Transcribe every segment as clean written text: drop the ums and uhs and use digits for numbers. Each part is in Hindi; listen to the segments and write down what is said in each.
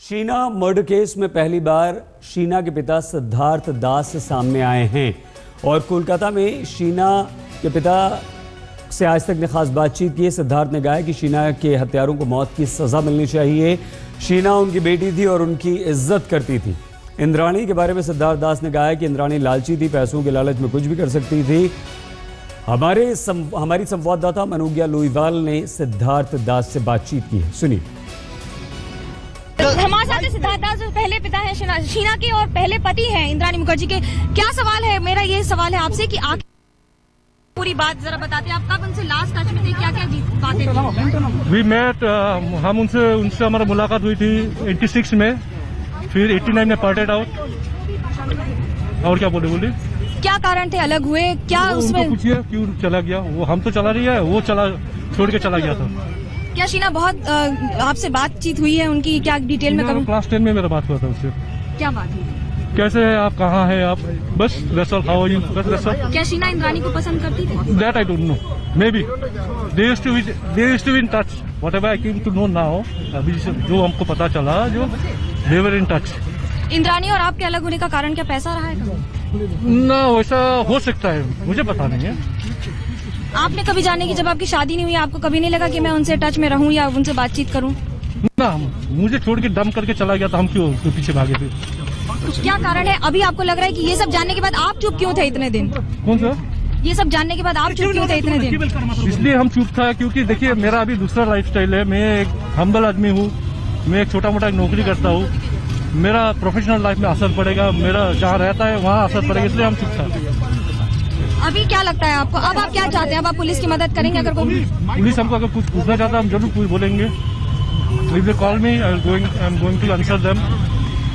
शीना मर्डर केस में पहली बार शीना के पिता सिद्धार्थ दास सामने आए हैं और कोलकाता में शीना के पिता से आज तक ने खास बातचीत की। सिद्धार्थ ने कहा कि शीना के हत्यारों को मौत की सजा मिलनी चाहिए। शीना उनकी बेटी थी और उनकी इज्जत करती थी। इंद्राणी के बारे में सिद्धार्थ दास ने कहा कि इंद्राणी लालची थी, पैसों के लालच में कुछ भी कर सकती थी। हमारी संवाददाता मनोज्ञा लोईवाल ने सिद्धार्थ दास से बातचीत की है, सुनिए। हमारे साथ सिद्धार्थ दास जो पहले पिता है शीना के और पहले पति हैं इंद्राणी मुखर्जी के। क्या सवाल है, मेरा ये सवाल है आपसे कि आखिर पूरी बात जरा बताते हैं। आप कब उनसे लास्ट टच में थे, क्या क्या बातें थी? वी मेट, हम उनसे हमारा मुलाकात हुई थी 86 में, फिर 89 में पार्टेड आउट। और क्या बोले क्या कारण थे अलग हुए, क्या उसमें पूछिए क्यों चला गया वो। हम तो चला रही है, वो छोड़ के चला गया था। क्या शीना बहुत आपसे बातचीत हुई है उनकी, क्या डिटेल में करूं? क्लास 10 में मेरा बात हुआ था उससे। क्या बात हुई? कैसे है आप, कहाँ है आप, बस that's all, how are you, बस that's all। क्या शीना इंद्राणी को पसंद करती थी? That I don't know, maybe they used to be in touch, whatever I came to know now। अभी जो हमको पता चला, जो they were in touch। Indrani और आपके अलग होने का कारण क्या पैसा रहा है कभी? ना वैसा हो सकता है, मुझे पता नहीं है। आपने कभी जाने की, जब आपकी शादी नहीं हुई, आपको कभी नहीं लगा कि मैं उनसे टच में रहूं या उनसे बातचीत करूं? ना, मुझे छोड़ के डम करके चला गया था, हम क्यों तो पीछे भागे थे? तो क्या कारण है? अभी आपको लग रहा है कि ये सब जानने के बाद आप चुप क्यों थे इतने दिन? कौन सा? ये सब जानने के बाद आप चुप क्यों थे इतने दिन? इसलिए हम चुप था क्योंकि देखिए मेरा अभी दूसरा लाइफस्टाइल है। मैं एक हम्बल आदमी हूँ, मैं एक छोटा मोटा नौकरी करता हूँ। मेरा प्रोफेशनल लाइफ में असर पड़ेगा, मेरा जहाँ रहता है वहाँ असर पड़ेगा, इसलिए हम चुप था। अभी क्या लगता है आपको, अब आप क्या चाहते हैं? अब आप पुलिस की मदद करेंगे? अगर पुलिस हमको अगर कुछ पूछना चाहता है हम जरूर कुछ बोलेंगे। If they call me, I'm going to answer them।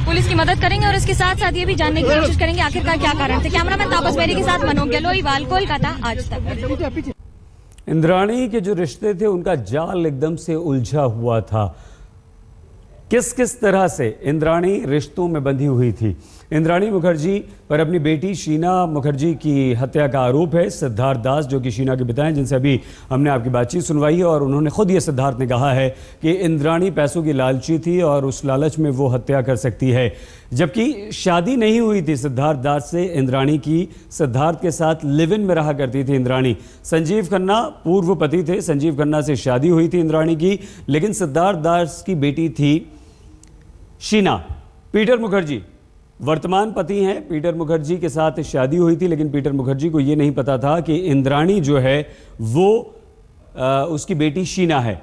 Police की मदद करेंगे और इसके साथ साथ ये भी जानने की कोशिश करेंगे आखिरकार क्या कारण थे। कैमरामैन तापस बेरी के साथ मनोज्ञा लोईवाल, कोलकाता, आज तक। इंद्राणी के जो रिश्ते थे उनका जाल एकदम से उलझा हुआ था। किस किस तरह से इंद्राणी रिश्तों में बंधी हुई थी। इंद्राणी मुखर्जी पर अपनी बेटी शीना मुखर्जी की हत्या का आरोप है। सिद्धार्थ दास जो कि शीना के पिता हैं, जिनसे अभी हमने आपकी बातचीत सुनवाई है, और उन्होंने खुद ये सिद्धार्थ ने कहा है कि इंद्राणी पैसों की लालची थी और उस लालच में वो हत्या कर सकती है। जबकि शादी नहीं हुई थी सिद्धार्थ दास से इंद्राणी की। सिद्धार्थ के साथ लिव इन में रहा करती थी इंद्राणी। संजीव खन्ना पूर्व पति थे। संजीव खन्ना से शादी हुई थी इंद्राणी की, लेकिन सिद्धार्थ दास की बेटी थी शीना। पीटर मुखर्जी वर्तमान पति हैं। पीटर मुखर्जी के साथ शादी हुई थी, लेकिन पीटर मुखर्जी को यह नहीं पता था कि इंद्राणी जो है वो उसकी बेटी शीना है।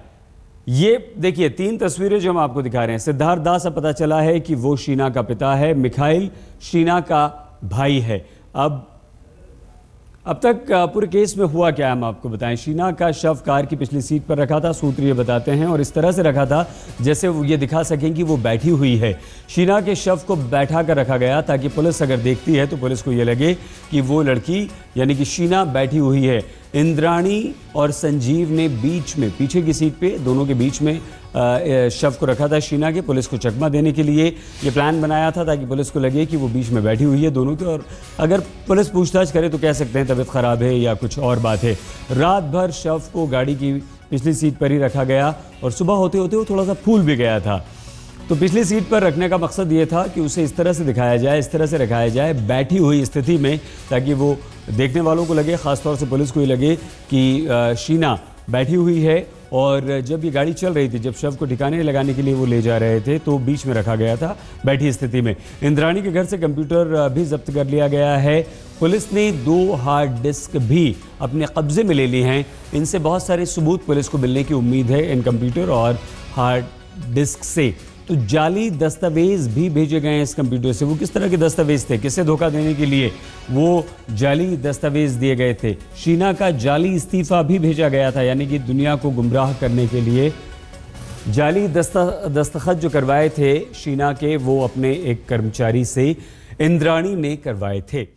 ये देखिए 3 तस्वीरें जो हम आपको दिखा रहे हैं। सिद्धार्थ दास अब पता चला है कि वो शीना का पिता है। मिखाइल शीना का भाई है। अब तक पूरे केस में हुआ क्या हम आपको बताएं। शीना का शव कार की पिछली सीट पर रखा था, सूत्र ये बताते हैं, और इस तरह से रखा था जैसे वो ये दिखा सकें कि वो बैठी हुई है। शीना के शव को बैठा कर रखा गया ताकि पुलिस अगर देखती है तो पुलिस को ये लगे कि वो लड़की यानी कि शीना बैठी हुई है। इंद्राणी और संजीव ने बीच में, पीछे की सीट पे, दोनों के बीच में शव को रखा था शीना के, पुलिस को चकमा देने के लिए ये प्लान बनाया था ताकि पुलिस को लगे कि वो बीच में बैठी हुई है दोनों के, और अगर पुलिस पूछताछ करे तो कह सकते हैं तबीयत ख़राब है या कुछ और बात है। रात भर शव को गाड़ी की पिछली सीट पर ही रखा गया और सुबह होते होते वो थोड़ा सा फूल भी गया था। तो पिछली सीट पर रखने का मकसद ये था कि उसे इस तरह से दिखाया जाए, इस तरह से रखाया जाए बैठी हुई स्थिति में, ताकि वो देखने वालों को लगे, ख़ासतौर से पुलिस को ये लगे कि शीना बैठी हुई है। और जब ये गाड़ी चल रही थी, जब शव को ठिकाने लगाने के लिए वो ले जा रहे थे, तो बीच में रखा गया था बैठी स्थिति में। इंद्राणी के घर से कंप्यूटर भी जब्त कर लिया गया है। पुलिस ने 2 हार्ड डिस्क भी अपने कब्जे में ले ली हैं। इनसे बहुत सारे सबूत पुलिस को मिलने की उम्मीद है इन कंप्यूटर और हार्ड डिस्क से। तो जाली दस्तावेज भी भेजे गए हैं इस कंप्यूटर से। वो किस तरह के दस्तावेज थे, किसे धोखा देने के लिए वो जाली दस्तावेज दिए गए थे। शीना का जाली इस्तीफा भी भेजा गया था, यानी कि दुनिया को गुमराह करने के लिए जाली दस्तखत जो करवाए थे शीना के, वो अपने एक कर्मचारी से इंद्राणी ने करवाए थे।